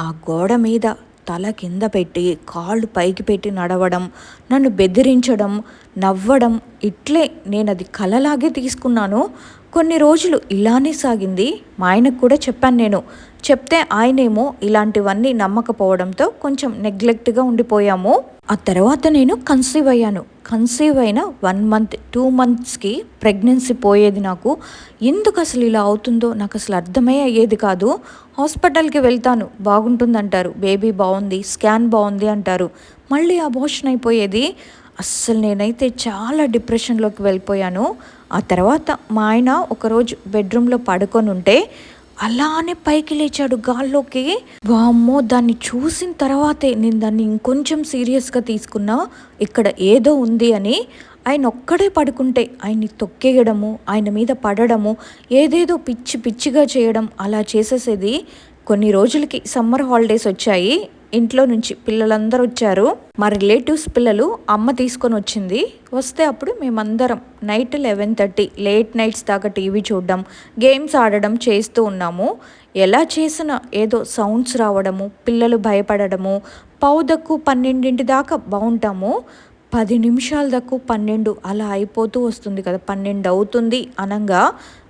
ఆ గోడ మీద తల కింద పెట్టి కాళ్ళు పైకి పెట్టి నడవడం, నన్ను బెదిరించడం, నవ్వడం, ఇట్లే నేను అది కలలాగే తీసుకున్నాను. కొన్ని రోజులు ఇలానే సాగింది. మా ఆయనకు కూడా చెప్పాను నేను. చెప్తే ఆయనేమో ఇలాంటివన్నీ నమ్మకపోవడంతో కొంచెం నెగ్లెక్ట్గా ఉండిపోయాము. ఆ తర్వాత నేను కన్సీవ్ అయ్యాను. కన్సీవ్ అయిన 1 మంత్ 2 మంత్స్కి ప్రెగ్నెన్సీ పోయేది నాకు. ఎందుకు అసలు ఇలా అవుతుందో నాకు అసలు అర్థమే అయ్యేది కాదు. హాస్పిటల్కి వెళ్తాను, బాగుంటుందంటారు, బేబీ బాగుంది, స్కాన్ బాగుంది అంటారు, మళ్ళీ అబార్షన్ అయిపోయేది. అస్సలు నేనైతే చాలా డిప్రెషన్లోకి వెళ్ళిపోయాను. ఆ తర్వాత మా ఆయన ఒకరోజు బెడ్రూమ్లో పడుకొని ఉంటే అలానే పైకి లేచాడు గాల్లోకి. వామ్మో, దాన్ని చూసిన తర్వాతే నేను దాన్ని ఇంకొంచెం సీరియస్గా తీసుకున్నా. ఇక్కడ ఏదో ఉంది అని. ఆయన ఒక్కడే పడుకుంటే ఆయన్ని తొక్కేయడము, ఆయన మీద పడడము, ఏదేదో పిచ్చి పిచ్చిగా చేయడం అలా చేసేసేది. కొన్ని రోజులకి సమ్మర్ హాలిడేస్ వచ్చాయి. ఇంట్లో నుంచి పిల్లలందరూ వచ్చారు. మా రిలేటివ్స్ పిల్లలు అమ్మ తీసుకొని వచ్చింది. వస్తే అప్పుడు మేమందరం నైట్ 11:30 లేట్ నైట్స్ దాకా టీవీ చూడడం, గేమ్స్ ఆడడం చేస్తూ ఉన్నాము. ఎలా చేసినా ఏదో సౌండ్స్ రావడము, పిల్లలు భయపడము. పావుదక్కు 12 దాకా బాగుంటాము. 10 నిమిషాల దాకా 12 అలా అయిపోతూ వస్తుంది కదా. 12 అవుతుంది అనంగా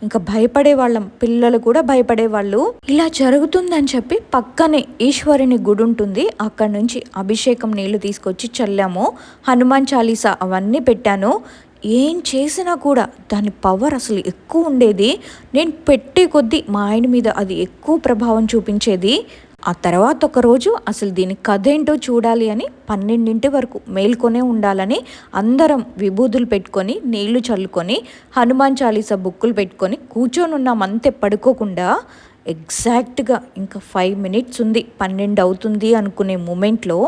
ఇంకా భయపడేవాళ్ళం, పిల్లలు కూడా భయపడేవాళ్ళు. ఇలా జరుగుతుందని చెప్పి పక్కనే ఈశ్వరుని గుడి ఉంటుంది, అక్కడ నుంచి అభిషేకం నీళ్లు తీసుకొచ్చి చల్లాము. హనుమాన్ చాలీసా అవన్నీ పెట్టాను. ఏం చేసినా కూడా దాని పవర్ అసలు ఎక్కువ ఉండేది. నేను పెట్టే కొద్దీ మా ఆయన మీద అది ఎక్కువ ప్రభావం చూపించేది. ఆ తర్వాత ఒకరోజు అసలు దీని కథ ఏంటో చూడాలి అని 12 వరకు మేల్కొనే ఉండాలని అందరం విభూతులు పెట్టుకొని నీళ్లు చల్లుకొని హనుమాన్ చాలీసా బుక్కులు పెట్టుకొని కూర్చొని ఉన్నాం అంతే, పడుకోకుండా. ఎగ్జాక్ట్గా ఇంకా 5 మినిట్స్ ఉంది 12 అవుతుంది అనుకునే మూమెంట్లో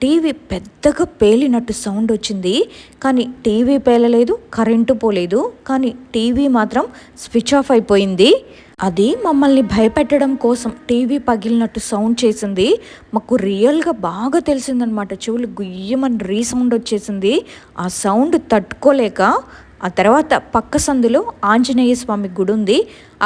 టీవీ పెద్దగా పేలినట్టు సౌండ్ వచ్చింది. కానీ టీవీ పేలలేదు, కరెంటు పోలేదు, కానీ టీవీ మాత్రం స్విచ్ ఆఫ్ అయిపోయింది. అది మమ్మల్ని భయపెట్టడం కోసం టీవీ పగిలినట్టు సౌండ్ చేసింది. మాకు రియల్గా బాగా తెలిసిందనమాట. చెవులు గుయ్యమని రీసౌండ్ వచ్చేసింది. ఆ సౌండ్ తట్టుకోలేక ఆ తర్వాత పక్క సందులో ఆంజనేయ స్వామి గుడి ఉంది,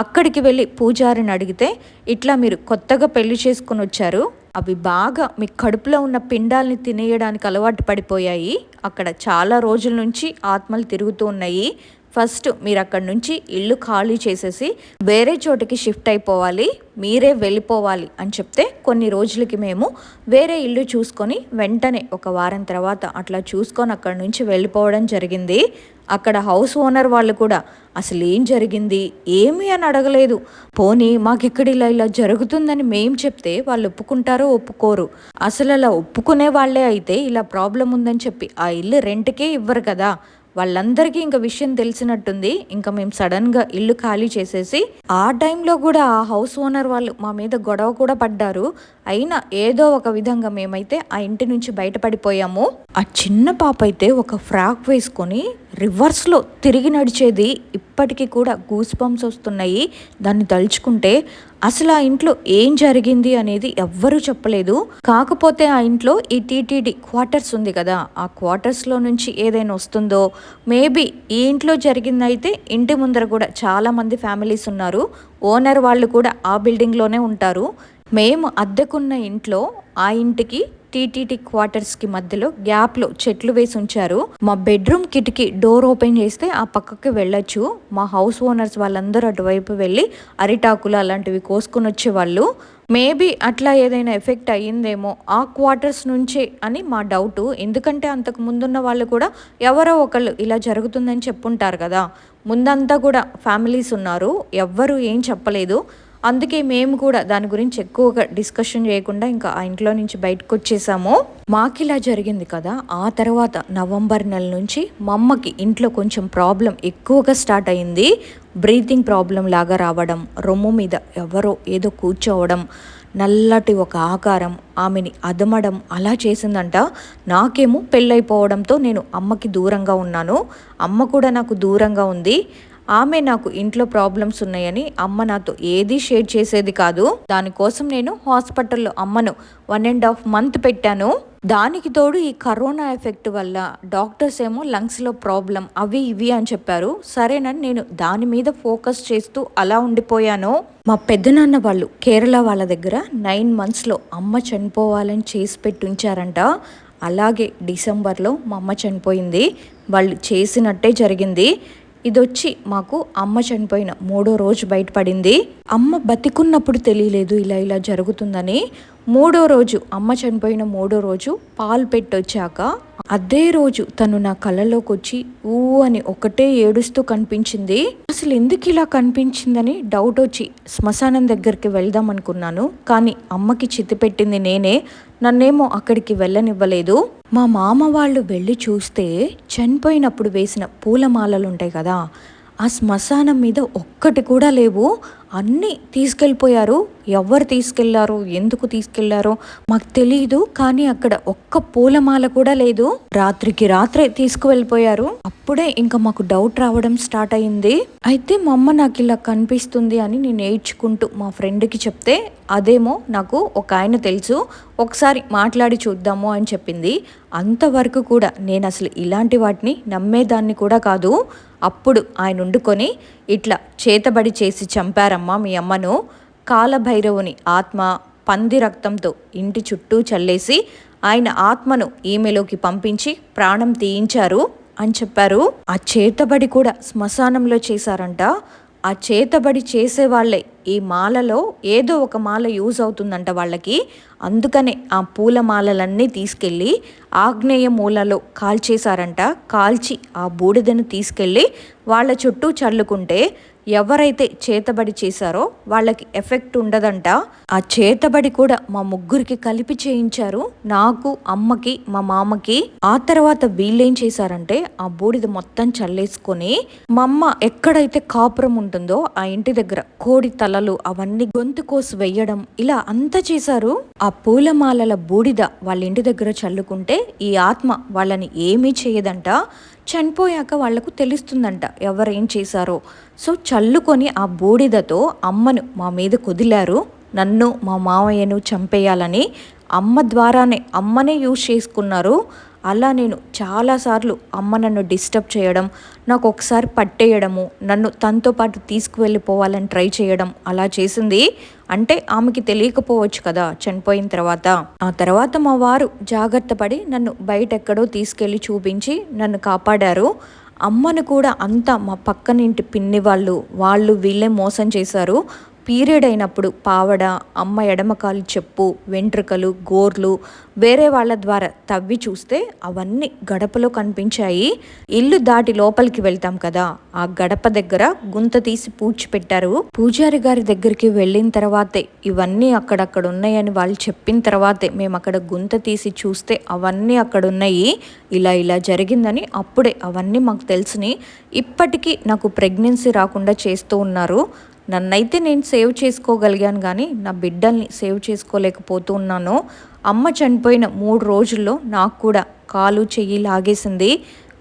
అక్కడికి వెళ్ళి పూజారిని అడిగితే, ఇట్లా మీరు కొత్తగా పెళ్లి చేసుకుని వచ్చారు, అవి బాగా మీ కడుపులో ఉన్న పిండాల్ని తినేయడానికి అలవాటు పడిపోయాయి, అక్కడ చాలా రోజుల నుంచి ఆత్మలు తిరుగుతూ ఉన్నాయి, ఫస్ట్ మీరు అక్కడి నుంచి ఇల్లు ఖాళీ చేసేసి వేరే చోటికి షిఫ్ట్ అయిపోవాలి, మీరే వెళ్ళిపోవాలి అని చెప్తే కొన్ని రోజులకి మేము వేరే ఇల్లు చూసుకొని వెంటనే ఒక వారం తర్వాత అట్లా చూసుకొని అక్కడి నుంచి వెళ్ళిపోవడం జరిగింది. అక్కడ హౌస్ ఓనర్ వాళ్ళు కూడా అసలు ఏం జరిగింది ఏమి అని అడగలేదు. పోనీ మాకు ఇక్కడ ఇలా జరుగుతుందని మేం చెప్తే వాళ్ళు ఒప్పుకుంటారో ఒప్పుకోరు. అసలు అలా ఒప్పుకునే వాళ్ళే అయితే ఇలా ప్రాబ్లం ఉందని చెప్పి ఆ ఇల్లు రెంట్కే ఇవ్వరు కదా. వాళ్ళందరికీ ఇంకా విషయం తెలిసినట్టుంది. ఇంకా మేము సడన్గా ఇల్లు ఖాళీ చేసేసి ఆ టైంలో కూడా ఆ హౌస్ ఓనర్ వాళ్ళు మా మీద గొడవ కూడా పడ్డారు. అయినా ఏదో ఒక విధంగా మేమైతే ఆ ఇంటి నుంచి బయటపడిపోయాము. ఆ చిన్న పాప అయితే ఒక ఫ్రాక్ వేసుకొని రివర్స్లో తిరిగి నడిచేది. ఇప్పటికీ కూడా గూస్ బంప్స్ వస్తున్నాయి దాన్ని తలుచుకుంటే. అసలు ఆ ఇంట్లో ఏం జరిగింది అనేది ఎవ్వరూ చెప్పలేదు. కాకపోతే ఆ ఇంట్లో ఈ టీటీడీ క్వార్టర్స్ ఉంది కదా, ఆ క్వార్టర్స్లో నుంచి ఏదైనా వస్తుందో మేబీ. ఈ ఇంట్లో జరిగిందైతే ఇంటి ముందర కూడా చాలామంది ఫ్యామిలీస్ ఉన్నారు, ఓనర్ వాళ్ళు కూడా ఆ బిల్డింగ్లోనే ఉంటారు. మేము అద్దెకున్న ఇంట్లో ఆ ఇంటికి టీటీటీ క్వార్టర్స్కి మధ్యలో గ్యాప్లో చెట్లు వేసి ఉంచారు. మా బెడ్రూమ్ కిటికీ డోర్ ఓపెన్ చేస్తే ఆ పక్కకి వెళ్ళొచ్చు. మా హౌస్ ఓనర్స్ వాళ్ళందరూ అటువైపు వెళ్ళి అరిటాకులు అలాంటివి కోసుకొని వచ్చేవాళ్ళు. మేబీ అట్లా ఏదైనా ఎఫెక్ట్ అయ్యిందేమో ఆ క్వార్టర్స్ నుంచే అని మా డౌటు. ఎందుకంటే అంతకు ముందున్న వాళ్ళు కూడా ఎవరో ఒకళ్ళు ఇలా జరుగుతుందని చెప్పుంటారు కదా. ముందంతా కూడా ఫ్యామిలీస్ ఉన్నారు, ఎవ్వరూ ఏం చెప్పలేదు. అందుకే మేము కూడా దాని గురించి ఎక్కువగా డిస్కషన్ చేయకుండా ఇంకా ఆ ఇంట్లో నుంచి బయటకు వచ్చేసాము. మాకు ఇలా జరిగింది కదా. ఆ తర్వాత నవంబర్ నెల నుంచి మా అమ్మకి ఇంట్లో కొంచెం ప్రాబ్లం ఎక్కువగా స్టార్ట్ అయింది. బ్రీతింగ్ ప్రాబ్లం లాగా రావడం, రొమ్ము మీద ఎవరో ఏదో కూర్చోవడం, నల్లటి ఒక ఆకారం ఆమెని అదమడం అలా చేసిందంట. నాకేమో పెళ్ళైపోవడంతో నేను అమ్మకి దూరంగా ఉన్నాను, అమ్మ కూడా నాకు దూరంగా ఉంది. ఆమె నాకు ఇంట్లో ప్రాబ్లమ్స్ ఉన్నాయని అమ్మ నాతో ఏదీ షేర్ చేసేది కాదు. దానికోసం నేను హాస్పిటల్లో అమ్మను 1.5 మంత్ పెట్టాను. దానికి తోడు ఈ కరోనా ఎఫెక్ట్ వల్ల డాక్టర్స్ ఏమో లంగ్స్లో ప్రాబ్లం అవి ఇవి అని చెప్పారు. సరేనని నేను దాని మీద ఫోకస్ చేస్తూ అలా ఉండిపోయాను. మా పెద్దనాన్న వాళ్ళు కేరళ వాళ్ళ దగ్గర 9 మంత్స్లో అమ్మ చనిపోవాలని చేసి పెట్టి ఉంచారంట. అలాగే డిసెంబర్లో మా అమ్మ చనిపోయింది. వాళ్ళు చేసినట్టే జరిగింది. ఇదొచ్చి మాకు అమ్మ చనిపోయిన 3వ రోజు బయటపడింది. అమ్మ బతికున్నప్పుడు తెలియలేదు ఇలా ఇలా జరుగుతుందని. 3వ రోజు, అమ్మ చనిపోయిన 3వ రోజు పాలు పెట్టొచ్చాక అదే రోజు తను నా కళ్ళలోకి వచ్చి ఊ అని ఒకటే ఏడుస్తూ కనిపించింది. అసలు ఎందుకు ఇలా కనిపించిందని డౌట్ వచ్చి శ్మశానం దగ్గరికి వెళ్దాం అనుకున్నాను. కానీ అమ్మకి చితి పెట్టింది నేనే, నన్నేమో అక్కడికి వెళ్ళనివ్వలేదు. మా మామ వాళ్ళు వెళ్ళి చూస్తే చనిపోయినప్పుడు వేసిన పూలమాలలు ఉంటాయి కదా, ఆ శ్మశానం మీద ఒక్కటి కూడా లేవు. అన్నీ తీసుకెళ్ళిపోయారు. ఎవరు తీసుకెళ్లారో, ఎందుకు తీసుకెళ్లారో మాకు తెలియదు. కానీ అక్కడ ఒక్క పూలమాల కూడా లేదు. రాత్రికి రాత్రే తీసుకువెళ్ళిపోయారు. అప్పుడే ఇంకా మాకు డౌట్ రావడం స్టార్ట్ అయింది. అయితే మా అమ్మ నాకు ఇలా కనిపిస్తుంది అని నేను ఏడ్చుకుంటూ మా ఫ్రెండ్కి చెప్తే, అదేమో నాకు ఒక ఆయన తెలుసు, ఒకసారి మాట్లాడి చూద్దాము అని చెప్పింది. అంతవరకు కూడా నేను అసలు ఇలాంటి వాటిని నమ్మేదాన్ని కూడా కాదు. అప్పుడు ఆయన వండుకొని, ఇట్లా చేతబడి చేసి చంపారమ్మా మీ అమ్మను, కాలభైరవుని ఆత్మ పంది రక్తంతో ఇంటి చుట్టూ చల్లేసి ఆయన ఆత్మను ఈమెలోకి పంపించి ప్రాణం తీయించారు అని చెప్పారు. ఆ చేతబడి కూడా శ్మశానంలో చేశారంట. ఆ చేతబడి చేసేవాళ్లే ఈ మాలలో ఏదో ఒక మాల యూజ్ అవుతుందంట వాళ్ళకి. అందుకనే ఆ పూల మాలలన్నీ తీసుకెళ్ళి ఆగ్నేయ మూలలో కాల్చేశారంట. కాల్చి ఆ బూడిదను తీసుకెళ్ళి వాళ్ళ చుట్టూ చల్లుకుంటే ఎవరైతే చేతబడి చేశారో వాళ్ళకి ఎఫెక్ట్ ఉండదంట. ఆ చేతబడి కూడా మా ముగ్గురికి కలిపి చేయించారు, నాకు, అమ్మకి, మా మామకి. ఆ తర్వాత వీళ్ళేం చేశారంటే ఆ బూడిద మొత్తం చల్లేసుకొని మా అమ్మ ఎక్కడైతే కాపురం ఉంటుందో ఆ ఇంటి దగ్గర కోడి తలలు అవన్నీ గొంతు కోసి వెయ్యడం, ఇలా అంతా చేశారు. ఆ పూలమాలల బూడిద వాళ్ళ ఇంటి దగ్గర చల్లుకుంటే ఈ ఆత్మ వాళ్ళని ఏమీ చేయదంట. చనిపోయాక వాళ్లకు తెలుస్తుందంట ఎవరేం చేశారో. సో చల్లుకొని ఆ బూడిదతో అమ్మను మా మీద కుదిలారు. నన్ను, మా మామయ్యను చంపేయాలని అమ్మ ద్వారానే అమ్మనే యూజ్ చేసుకున్నారు. అలా నేను చాలాసార్లు అమ్మ నన్ను డిస్టర్బ్ చేయడం, నాకు ఒకసారి పట్టేయడము, నన్ను తనతో పాటు తీసుకువెళ్ళిపోవాలని ట్రై చేయడం అలా చేసింది. అంటే ఆమెకి తెలియకపోవచ్చు కదా చనిపోయిన తర్వాత. ఆ తర్వాత మా వారు జాగ్రత్త పడి నన్ను బయట ఎక్కడో తీసుకెళ్ళి చూపించి నన్ను కాపాడారు. అమ్మను కూడా అంతా మా పక్కనింటి పిన్ని వాళ్ళు వీళ్ళే మోసం చేశారు. పీరియడ్ అయినప్పుడు పావడ, అమ్మ ఎడమకాలు చెప్పు, వెంట్రుకలు, గోర్లు వేరే వాళ్ళ ద్వారా తవ్వి చూస్తే అవన్నీ గడపలో కనిపించాయి. ఇల్లు దాటి లోపలికి వెళ్తాం కదా, ఆ గడప దగ్గర గుంత తీసి పూడ్చిపెట్టారు. పూజారి గారి దగ్గరికి వెళ్ళిన తర్వాతే ఇవన్నీ అక్కడక్కడ ఉన్నాయని వాళ్ళు చెప్పిన తర్వాతే మేము అక్కడ గుంత తీసి చూస్తే అవన్నీ అక్కడ ఉన్నాయి. ఇలా ఇలా జరిగిందని అప్పుడే అవన్నీ మాకు తెలిసినాయి. ఇప్పటికీ నాకు ప్రెగ్నెన్సీ రాకుండా చేస్తూ ఉన్నారు. నన్నైతే నేను సేవ్ చేసుకోగలిగాను, కానీ నా బిడ్డల్ని సేవ్ చేసుకోలేకపోతూ ఉన్నాను. అమ్మ చనిపోయిన 3 రోజుల్లో నాకు కూడా కాలు చెయ్యి లాగేసింది.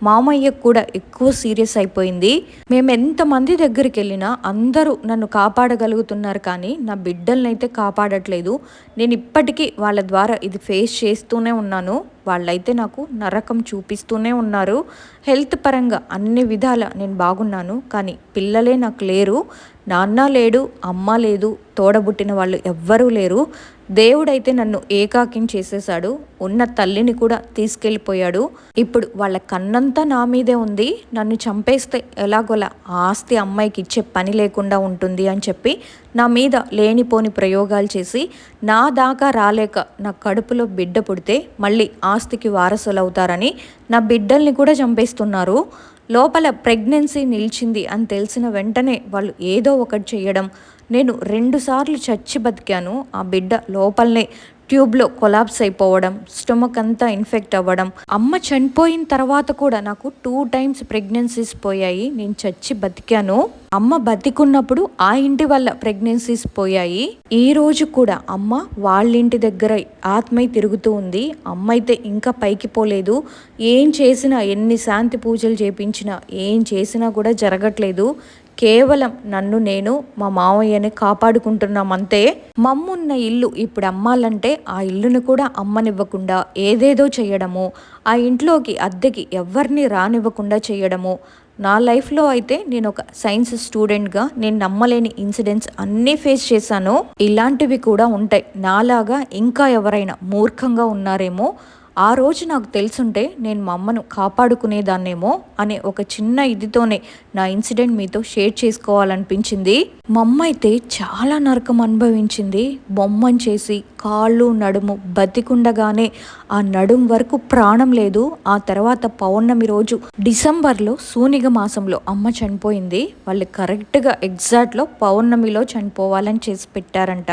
మామయ్యకు కూడా ఎక్కువ సీరియస్ అయిపోయింది. మేము ఎంతమంది దగ్గరికి వెళ్ళినా అందరూ నన్ను కాపాడగలుగుతున్నారు, కానీ నా బిడ్డల్ని అయితే కాపాడట్లేదు. నేను ఇప్పటికీ వాళ్ళ ద్వారా ఇది ఫేస్ చేస్తూనే ఉన్నాను. వాళ్ళైతే నాకు నరకం చూపిస్తూనే ఉన్నారు. హెల్త్ పరంగా అన్ని విధాల నేను బాగున్నాను, కానీ పిల్లలే నాకు లేరు. నాన్న లేడు, అమ్మ లేదు, తోడబుట్టిన వాళ్ళు ఎవ్వరూ లేరు. దేవుడైతే నన్ను ఏకాకిని చేసేశాడు. ఉన్న తల్లిని కూడా తీసుకెళ్ళిపోయాడు. ఇప్పుడు వాళ్ళ కన్నంతా నా మీదే ఉంది. నన్ను చంపేస్తే ఎలాగోలా ఆస్తి అమ్మాయికి ఇచ్చే పని లేకుండా ఉంటుంది అని చెప్పి నా మీద లేనిపోని ప్రయోగాలు చేసి నా దాకా రాలేక నా కడుపులో బిడ్డ పుడితే మళ్ళీ ఆస్తికి వారసులవుతారని నా బిడ్డల్ని కూడా చంపేస్తున్నారు. లోపల ప్రెగ్నెన్సీ నిలిచింది అని తెలిసిన వెంటనే వాళ్ళు ఏదో ఒకటి చేయడం. నేను 2 సార్లు చచ్చి బతికాను. ఆ బిడ్డ లోపలనే ట్యూబ్లో కొలాప్స్ అయిపోవడం, స్టొమక్ అంతా ఇన్ఫెక్ట్ అవ్వడం. అమ్మ చనిపోయిన తర్వాత కూడా నాకు 2 టైమ్స్ ప్రెగ్నెన్సీస్ పోయాయి. నేను చచ్చి బతికాను. అమ్మ బతికున్నప్పుడు ఆ ఇంటి వల్ల ప్రెగ్నెన్సీస్ పోయాయి. ఈ రోజు కూడా అమ్మ వాళ్ళింటి దగ్గర ఆత్మై తిరుగుతూ ఉంది. అమ్మ అయితే ఇంకా పైకి పోలేదు. ఏం చేసినా, ఎన్ని శాంతి పూజలు చేపించినా, ఏం చేసినా కూడా జరగట్లేదు. కేవలం నన్ను నేను, మా మావయ్యని కాపాడుకుంటున్నామంతే. మమ్మున్న ఇల్లు ఇప్పుడు అమ్మాలంటే ఆ ఇల్లును కూడా అమ్మనివ్వకుండా ఏదేదో చేయడము, ఆ ఇంట్లోకి అద్దెకి ఎవరిని రానివ్వకుండా చేయడము. నా లైఫ్లో అయితే నేను ఒక సైన్స్ స్టూడెంట్గా నేను నమ్మలేని ఇన్సిడెంట్స్ అన్నీ ఫేస్ చేశాను. ఇలాంటివి కూడా ఉంటాయి. నాలాగా ఇంకా ఎవరైనా మూర్ఖంగా ఉన్నారేమో. ఆ రోజు నాకు తెలుసుంటే నేను మా అమ్మను కాపాడుకునేదాన్నేమో అనే ఒక చిన్న ఇదితోనే నా ఇన్సిడెంట్ మీతో షేర్ చేసుకోవాలనిపించింది. మా అమ్మ అయితే చాలా నరకం అనుభవించింది. బొమ్మను చేసి కాళ్ళు నడుము బతికుండగానే ఆ నడుం వరకు ప్రాణం లేదు. ఆ తర్వాత పౌర్ణమి రోజు డిసెంబర్లో శూనిగ మాసంలో అమ్మ చనిపోయింది. వాళ్ళు కరెక్ట్గా ఎగ్జాక్ట్లో పౌర్ణమిలో చనిపోవాలని చేసి పెట్టారంట.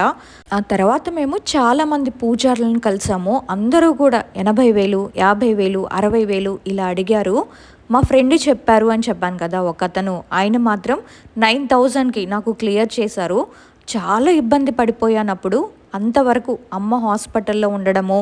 ఆ తర్వాత మేము చాలామంది పూజారులను కలిసాము. అందరూ కూడా 80,000, 50,000, 60,000 ఇలా అడిగారు. మా ఫ్రెండ్ చెప్పారు అని చెప్పాను కదా ఒకతను, ఆయన మాత్రం 9,000కి నాకు క్లియర్ చేశారు. చాలా ఇబ్బంది పడిపోయానప్పుడు. అంతవరకు అమ్మ హాస్పిటల్లో ఉండడము,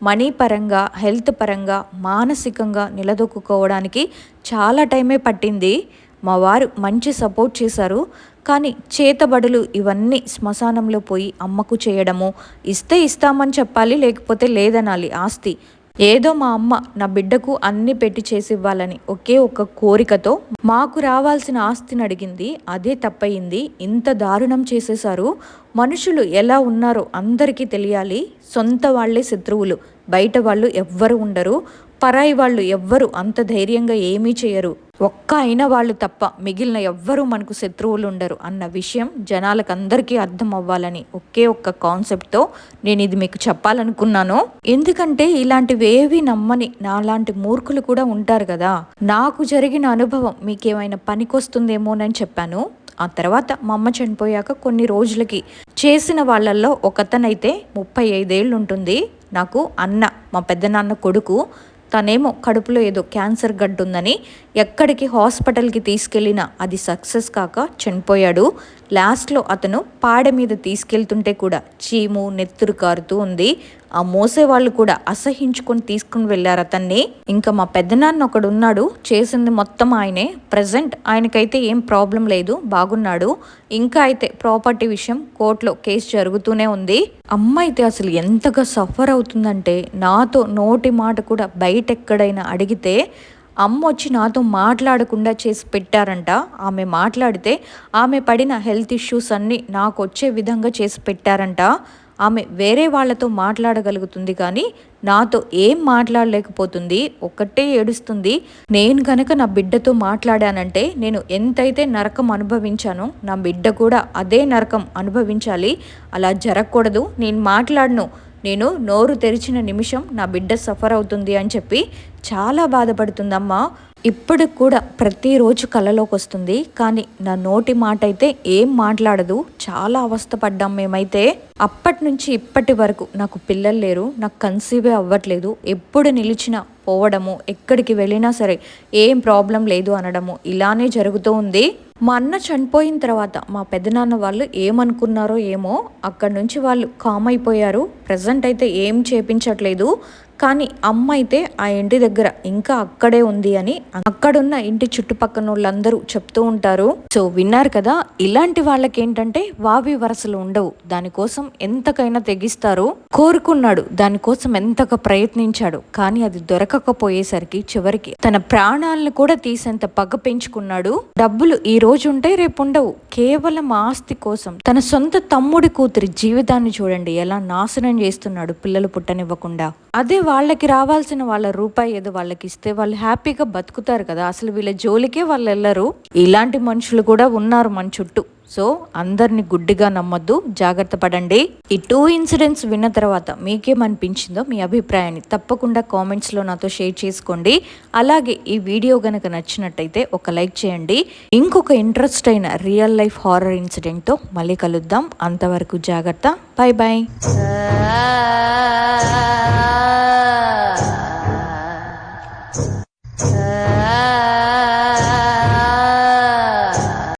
మనీ పరంగా, హెల్త్ పరంగా, మానసికంగా నిలదొక్కుకోవడానికి చాలా టైమే పట్టింది. మా వారు మంచి సపోర్ట్ చేశారు. కానీ చేతబడులు ఇవన్నీ శ్మశానంలో పోయి అమ్మకు చేయడము, ఇస్తే ఇస్తామని చెప్పాలి, లేకపోతే లేదనాలి ఆస్తి. ఏదో మా అమ్మ నా బిడ్డకు అన్ని పెట్టి చేసి ఇవ్వాలని ఒకే ఒక్క కోరికతో మాకు రావాల్సిన ఆస్తిని అడిగింది. అదే తప్పయింది. ఇంత దారుణం చేసేశారు. మనుషులు ఎలా ఉన్నారో అందరికీ తెలియాలి. సొంత వాళ్ళే శత్రువులు, బయట వాళ్ళు ఎవ్వరు ఉండరు. పరాయి వాళ్ళు ఎవ్వరు అంత ధైర్యంగా ఏమీ చేయరు. ఒక్క అయిన వాళ్ళు తప్ప మిగిలిన ఎవ్వరూ మనకు శత్రువులు ఉండరు అన్న విషయం జనాలకు అందరికీ అర్థం అవ్వాలని ఒకే ఒక్క కాన్సెప్ట్తో నేను ఇది మీకు చెప్పాలనుకున్నాను. ఎందుకంటే ఇలాంటివి ఏవి నమ్మని నాలాంటి మూర్ఖులు కూడా ఉంటారు కదా. నాకు జరిగిన అనుభవం మీకేమైనా పనికొస్తుందేమోనని చెప్పాను. ఆ తర్వాత మా అమ్మ చనిపోయాక కొన్ని రోజులకి చేసిన వాళ్ళల్లో ఒకతనైతే 35 ఏళ్ళు ఉంటుంది. నాకు అన్న, మా పెద్దనాన్న కొడుకు. తనేమో కడుపులో ఏదో క్యాన్సర్ గడ్డ ఉందని ఎక్కడికి హాస్పిటల్కి తీసుకెళ్ళినా అది సక్సెస్ కాక చనిపోయాడు. లాస్ట్లో అతను పాడ మీద తీసుకెళ్తుంటే కూడా చీము నెత్తురు కారుతూ ఉంది. ఆ మోసే వాళ్ళు కూడా అసహించుకొని తీసుకుని వెళ్ళారు అతన్ని. ఇంకా మా పెద్దనాన్న ఒకడు ఉన్నాడు, చేసింది మొత్తం ఆయనే. ప్రజెంట్ ఆయనకైతే ఏం ప్రాబ్లం లేదు, బాగున్నాడు. ఇంకా అయితే ప్రాపర్టీ విషయం కోర్టులో కేసు జరుగుతూనే ఉంది. అమ్మ అయితే అసలు ఎంతగా సఫర్ అవుతుందంటే, నాతో నోటి మాట కూడా బయట ఎక్కడైనా అడిగితే అమ్మ వచ్చి నాతో మాట్లాడకుండా చేసి పెట్టారంట. ఆమె మాట్లాడితే ఆమె పడిన హెల్త్ ఇష్యూస్ అన్నీ నాకు వచ్చే విధంగా చేసి పెట్టారంట. ఆమె వేరే వాళ్ళతో మాట్లాడగలుగుతుంది కానీ నాతో ఏం మాట్లాడలేకపోతుంది. ఒక్కటే ఏడుస్తుంది. నేను కనుక నా బిడ్డతో మాట్లాడానంటే నేను ఎంతైతే నరకం అనుభవించానో నా బిడ్డ కూడా అదే నరకం అనుభవించాలి. అలా జరగకూడదు. నేను మాట్లాడను. నేను నోరు తెరిచిన నిమిషం నా బిడ్డ సఫర్ అవుతుంది అని చెప్పి చాలా బాధపడుతుందమ్మా. ఇప్పుడు కూడా ప్రతిరోజు కలలోకి వస్తుంది. కానీ నా నోటి మాట అయితే ఏం మాట్లాడదు. చాలా అవస్థపడ్డాం మేమైతే. అప్పటి నుంచి ఇప్పటి వరకు నాకు పిల్లలు లేరు, నాకు కన్సీవే అవ్వట్లేదు. ఎప్పుడు నిలిచినా పోవడము, ఎక్కడికి వెళ్ళినా సరే ఏం ప్రాబ్లం లేదు అనడము ఇలానే జరుగుతూ ఉంది. మా అన్న చనిపోయిన తర్వాత మా పెద్దనాన్న వాళ్ళు ఏమనుకున్నారో ఏమో, అక్కడి నుంచి వాళ్ళు కామ్ అయిపోయారు. ప్రజెంట్ అయితే ఏం చేపించట్లేదు. కానీ అమ్మ అయితే ఆ ఇంటి దగ్గర ఇంకా అక్కడే ఉంది అని అక్కడున్న ఇంటి చుట్టుపక్కల వాళ్ళందరూ చెప్తూ ఉంటారు. సో విన్నారు కదా, ఇలాంటి వాళ్ళకి ఏంటంటే వావి వరసలు ఉండవు. దానికోసం ఎంతకైనా తెగిస్తారు. కోరుకున్నాడు, దానికోసం ఎంతగా ప్రయత్నించాడు. కానీ అది దొరకకపోయేసరికి చివరికి తన ప్రాణాలను కూడా తీసేంత పగ పెంచుకున్నాడు. డబ్బులు ఈ రోజు ఉంటే రేపు ఉండవు. కేవలం ఆస్తి కోసం తన సొంత తమ్ముడి కూతురి జీవితాన్ని చూడండి ఎలా నాశనం చేస్తున్నాడు, పిల్లలు పుట్టనివ్వకుండా. అదే వాళ్ళకి రావాల్సిన వాళ్ళ రూపాయి ఏదో వాళ్ళకి ఇస్తే వాళ్ళు హ్యాపీగా బతుకుతారు కదా. అసలు వీళ్ళ జోలికే వాళ్ళు వెళ్ళరు. ఇలాంటి మనుషులు కూడా ఉన్నారు మన చుట్టూ. సో అందరిని గుడ్డిగా నమ్మొద్దు, జాగ్రత్త పడండి. ఈ 2 ఇన్సిడెంట్స్ విన్న తర్వాత మీకేమనిపించిందో మీ అభిప్రాయాన్ని తప్పకుండా కామెంట్స్లో నాతో షేర్ చేసుకోండి. అలాగే ఈ వీడియో గనక నచ్చినట్టయితే ఒక లైక్ చేయండి. ఇంకొక ఇంట్రెస్ట్ అయిన రియల్ లైఫ్ హారర్ ఇన్సిడెంట్తో మళ్ళీ కలుద్దాం. అంతవరకు జాగ్రత్త. Bye bye.